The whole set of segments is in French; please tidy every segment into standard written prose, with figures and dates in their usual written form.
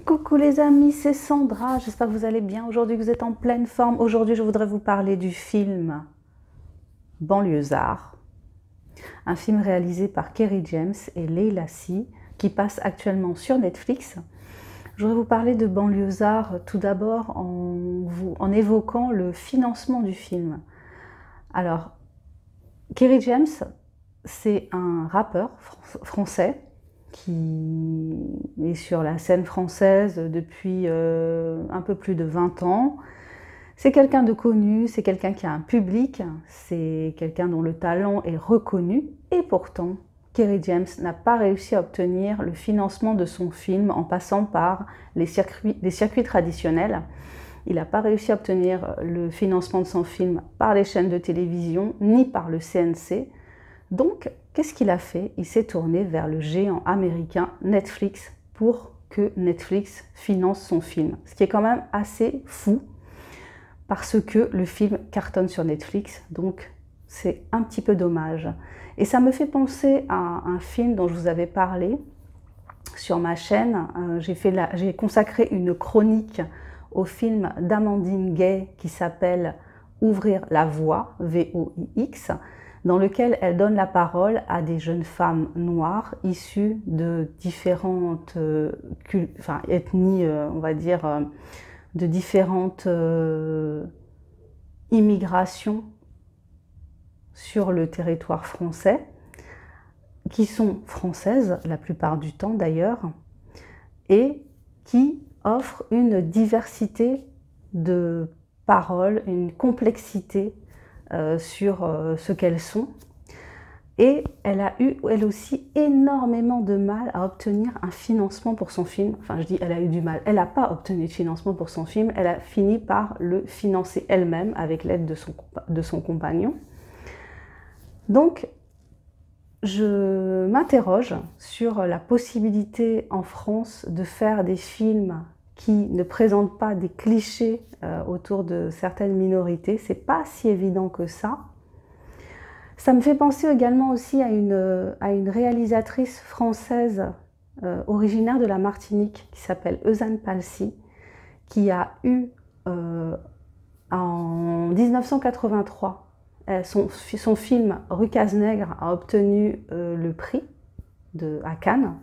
Coucou les amis, c'est Sandra, j'espère que vous allez bien. Aujourd'hui vous êtes en pleine forme. Aujourd'hui je voudrais vous parler du film Banlieusard, un film réalisé par Kerry James et Leila C, qui passe actuellement sur Netflix. Je voudrais vous parler de Banlieusard tout d'abord en évoquant le financement du film. Alors, Kerry James, c'est un rappeur français qui est sur la scène française depuis un peu plus de 20 ans. C'est quelqu'un de connu, c'est quelqu'un qui a un public, c'est quelqu'un dont le talent est reconnu. Et pourtant, Kerry James n'a pas réussi à obtenir le financement de son film en passant par les circuits traditionnels. Il n'a pas réussi à obtenir le financement de son film par les chaînes de télévision ni par le CNC. Donc, qu'est-ce qu'il a fait? Il s'est tourné vers le géant américain Netflix pour que Netflix finance son film. Ce qui est quand même assez fou parce que le film cartonne sur Netflix, donc c'est un petit peu dommage. Et ça me fait penser à un film dont je vous avais parlé sur ma chaîne. J'ai consacré une chronique au film d'Amandine Gay qui s'appelle Ouvrir la voie, V-O-I-X, dans lequel elle donne la parole à des jeunes femmes noires issues de différentes ethnies, on va dire, de différentes immigrations sur le territoire français, qui sont françaises la plupart du temps d'ailleurs, et qui offrent une diversité de paroles, une complexité sur ce qu'elles sont. Et elle a eu, elle aussi, énormément de mal à obtenir un financement pour son film. Enfin, je dis elle a eu du mal. Elle n'a pas obtenu de financement pour son film. Elle a fini par le financer elle-même avec l'aide de son compagnon. Donc, je m'interroge sur la possibilité en France de faire des films qui ne présentent pas des clichés autour de certaines minorités. C'est pas si évident que ça. Ça me fait penser également aussi à une réalisatrice française originaire de la Martinique qui s'appelle Eusanne Palsy, qui a eu en 1983, son film Rue Cazenègre a obtenu le prix à Cannes.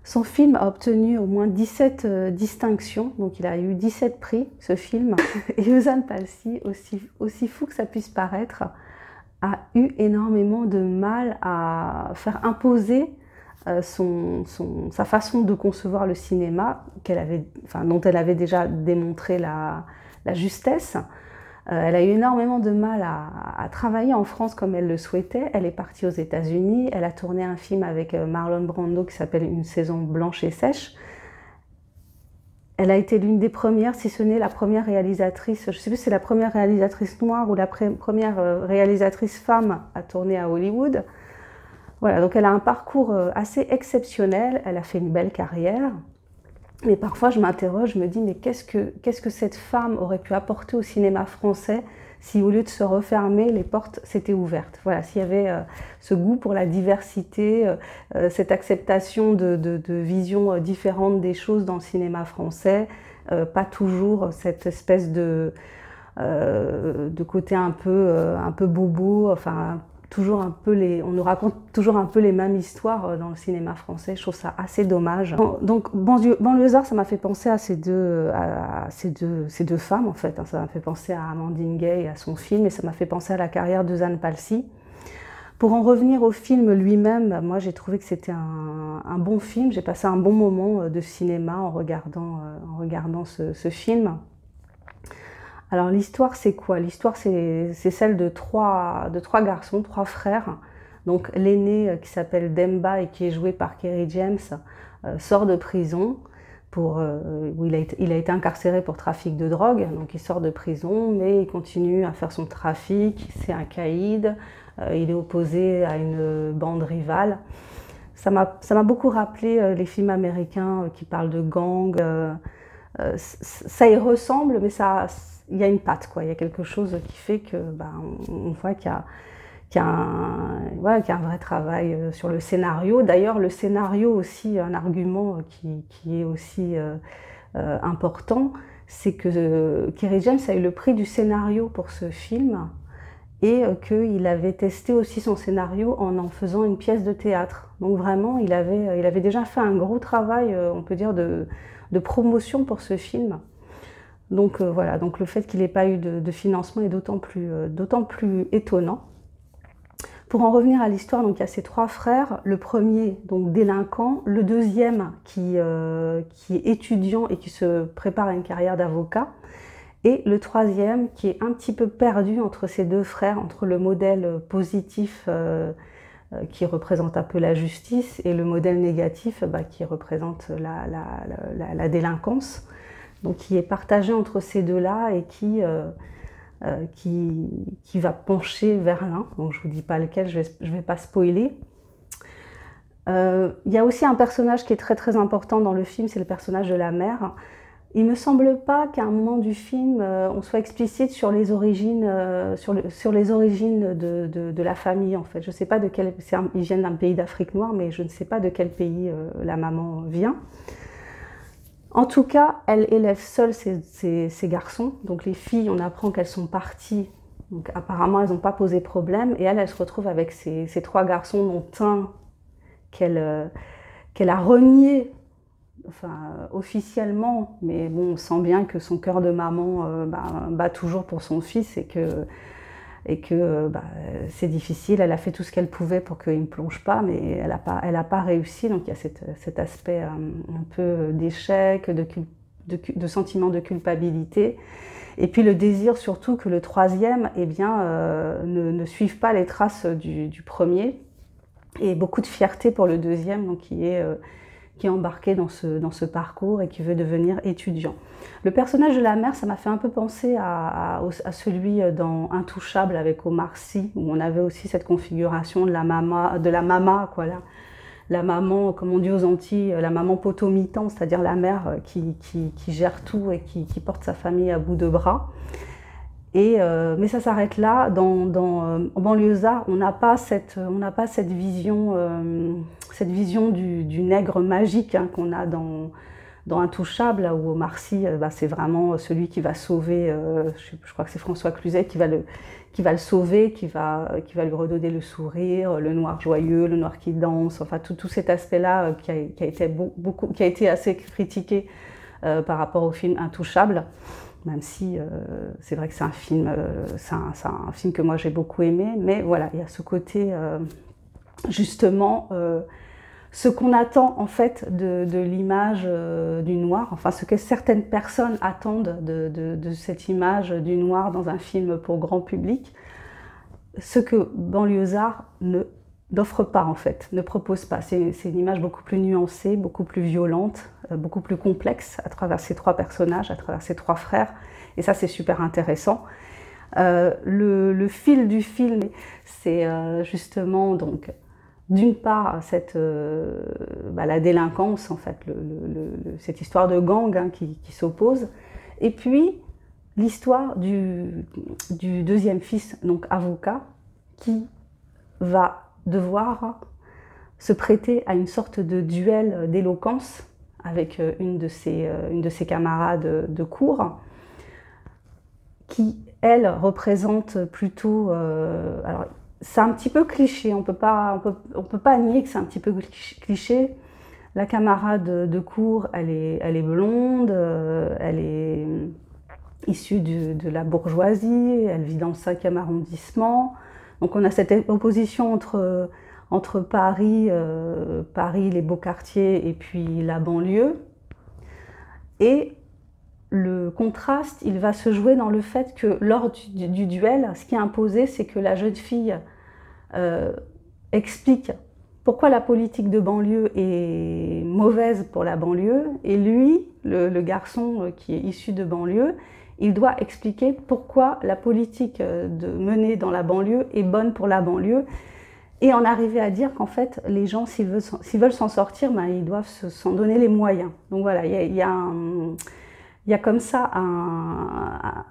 Son film a obtenu au moins 17 distinctions, donc il a eu 17 prix, ce film. Et Eusanne Palsy, aussi fou que ça puisse paraître, a eu énormément de mal à faire imposer sa façon de concevoir le cinéma, dont elle avait déjà démontré la justesse. Elle a eu énormément de mal à travailler en France comme elle le souhaitait. Elle est partie aux États-Unis, elle a tourné un film avec Marlon Brando qui s'appelle Une saison blanche et sèche. Elle a été l'une des premières, si ce n'est la première réalisatrice, je ne sais plus si c'est la première réalisatrice noire ou la première réalisatrice femme à tourner à Hollywood. Voilà, donc elle a un parcours assez exceptionnel, elle a fait une belle carrière. Mais parfois je m'interroge, je me dis mais qu'est-ce que cette femme aurait pu apporter au cinéma français si au lieu de se refermer, les portes s'étaient ouvertes. Voilà, s'il y avait ce goût pour la diversité, cette acceptation de visions différentes des choses dans le cinéma français, pas toujours cette espèce de côté un peu bobo, enfin toujours un peu on nous raconte toujours un peu les mêmes histoires dans le cinéma français. Je trouve ça assez dommage. Donc Banlieusard, ça m'a fait penser à ces deux femmes en fait. Ça m'a fait penser à Amandine Gay et à son film, et ça m'a fait penser à la carrière d'Eusanne Palsy. Pour en revenir au film lui-même, moi j'ai trouvé que c'était un bon film. J'ai passé un bon moment de cinéma en regardant ce film. Alors l'histoire c'est quoi? L'histoire c'est celle de trois garçons, trois frères. Donc l'aîné qui s'appelle Demba et qui est joué par Kerry James sort de prison où il a été incarcéré pour trafic de drogue. Donc il sort de prison mais il continue à faire son trafic, c'est un caïd, il est opposé à une bande rivale. Ça m'a beaucoup rappelé les films américains qui parlent de gangs. Ça y ressemble mais il y a une patte, quoi. Il y a quelque chose qui fait que on voit qu'il voilà, qui a un vrai travail sur le scénario. D'ailleurs, le scénario aussi, un argument qui est aussi important, c'est que Kerry James a eu le prix du scénario pour ce film et qu'il avait testé aussi son scénario en faisant une pièce de théâtre. Donc vraiment, il avait déjà fait un gros travail, on peut dire, de promotion pour ce film. Donc voilà, donc le fait qu'il n'ait pas eu de financement est d'autant plus étonnant. Pour en revenir à l'histoire, donc il y a ces 3 frères, le premier donc délinquant, le deuxième qui est étudiant et qui se prépare à une carrière d'avocat, et le troisième qui est un petit peu perdu entre ces 2 frères, entre le modèle positif qui représente un peu la justice et le modèle négatif qui représente la délinquance. Donc qui est partagé entre ces deux-là et qui va pencher vers l'un. Donc je ne vous dis pas lequel, je vais pas spoiler. Il y a aussi un personnage qui est très très important dans le film, c'est le personnage de la mère. Il ne me semble pas qu'à un moment du film, on soit explicite sur les origines, sur les origines de la famille en fait. Je sais pas de quel, ils viennent d'un pays d'Afrique noire, mais je ne sais pas de quel pays la maman vient. En tout cas, elle élève seule ses garçons. Donc les filles, on apprend qu'elles sont parties. Donc apparemment, elles n'ont pas posé problème. Et elle se retrouve avec ces 3 garçons, dont un qu'elle a renié, enfin officiellement. Mais bon, on sent bien que son cœur de maman bat toujours pour son fils et que c'est difficile. Elle a fait tout ce qu'elle pouvait pour qu'il ne plonge pas, mais elle a pas réussi. Donc il y a cet aspect un peu d'échec, de sentiment de culpabilité. Et puis le désir surtout que le troisième ne suive pas les traces du premier. Et beaucoup de fierté pour le deuxième, donc qui est embarqué dans ce parcours et qui veut devenir étudiant. Le personnage de la mère, ça m'a fait un peu penser à celui dans Intouchable avec Omar Sy, où on avait aussi cette configuration de la mama, quoi, la maman, comme on dit aux Antilles, la maman potomitan, c'est-à-dire la mère qui gère tout et qui porte sa famille à bout de bras. Mais ça s'arrête là. En Banlieusards, on n'a pas cette vision du nègre magique qu'on a dans Intouchable, là où Omar Sy, c'est vraiment celui qui va sauver. Je crois que c'est François Cluzet qui va le sauver, qui va lui redonner le sourire, le noir joyeux, le noir qui danse. Enfin tout cet aspect-là qui a été assez critiqué par rapport au film Intouchable. Même si c'est vrai que c'est un film que moi j'ai beaucoup aimé, mais voilà, il y a ce côté justement ce qu'on attend en fait de l'image du noir, enfin ce que certaines personnes attendent de cette image du noir dans un film pour grand public, ce que Banlieusards n'offre pas en fait, ne propose pas. C'est une image beaucoup plus nuancée, beaucoup plus violente, beaucoup plus complexe à travers ces 3 personnages, à travers ces 3 frères, et ça c'est super intéressant. Le fil du film, c'est justement donc d'une part la délinquance en fait, cette histoire de gang qui s'oppose, et puis l'histoire du deuxième fils, donc avocat, qui va devoir se prêter à une sorte de duel d'éloquence avec une de ses camarades de cours, qui, elle, représente plutôt... alors, c'est un petit peu cliché, on peut pas nier que c'est un petit peu cliché. La camarade de cours, elle est blonde, elle est issue de la bourgeoisie, elle vit dans le 5e arrondissement. Donc on a cette opposition entre Paris, les beaux quartiers, et puis la banlieue. Et le contraste, il va se jouer dans le fait que lors du duel, ce qui est imposé, c'est que la jeune fille explique pourquoi la politique de banlieue est mauvaise pour la banlieue, et lui, le garçon qui est issu de banlieue, il doit expliquer pourquoi la politique menée dans la banlieue est bonne pour la banlieue, et en arriver à dire qu'en fait, les gens, s'ils veulent s'en sortir, ils doivent s'en donner les moyens. Donc voilà, il y a comme ça un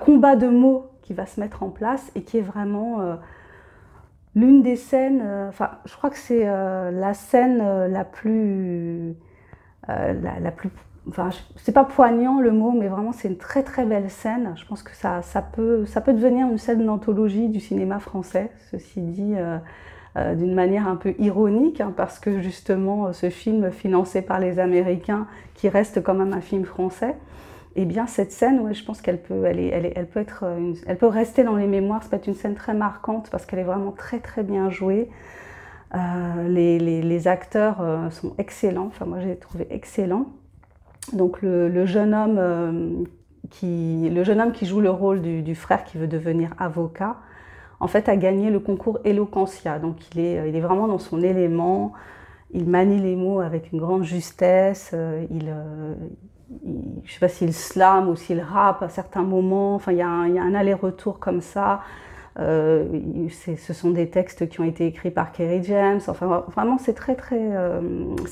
combat de mots qui va se mettre en place et qui est vraiment l'une des scènes, enfin je crois que c'est la scène la plus, enfin c'est pas poignant le mot, mais vraiment c'est une très très belle scène. Je pense que ça peut devenir une scène d'anthologie du cinéma français, ceci dit d'une manière un peu ironique, hein, parce que justement ce film financé par les Américains, qui reste quand même un film français, et bien cette scène, ouais, je pense qu'elle peut, elle peut rester dans les mémoires. Ça peut être une scène très marquante parce qu'elle est vraiment très très bien jouée. Les acteurs sont excellents, enfin moi j'ai trouvé excellent. Donc le jeune homme qui joue le rôle du frère qui veut devenir avocat, en fait a gagné le concours Eloquentia. Donc il est vraiment dans son élément, il manie les mots avec une grande justesse, je ne sais pas s'il slame ou s'il rappe à certains moments, enfin il y a un aller-retour comme ça. Ce sont des textes qui ont été écrits par Kerry James, enfin vraiment c'est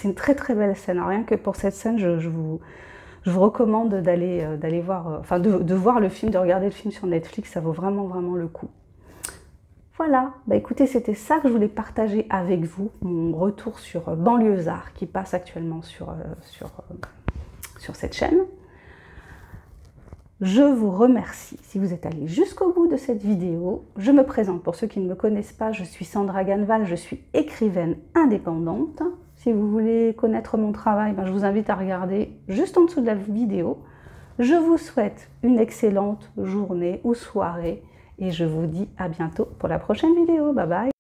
une très très belle scène. Alors, rien que pour cette scène, je vous recommande d'aller voir, enfin de voir le film, de regarder le film sur Netflix, ça vaut vraiment vraiment le coup. Voilà, bah écoutez, c'était ça que je voulais partager avec vous, mon retour sur Banlieusards qui passe actuellement sur cette chaîne. Je vous remercie si vous êtes allé jusqu'au bout de cette vidéo. Je me présente pour ceux qui ne me connaissent pas, je suis Sandra Ganval, je suis écrivaine indépendante. Si vous voulez connaître mon travail, ben je vous invite à regarder juste en dessous de la vidéo. Je vous souhaite une excellente journée ou soirée et je vous dis à bientôt pour la prochaine vidéo. Bye bye!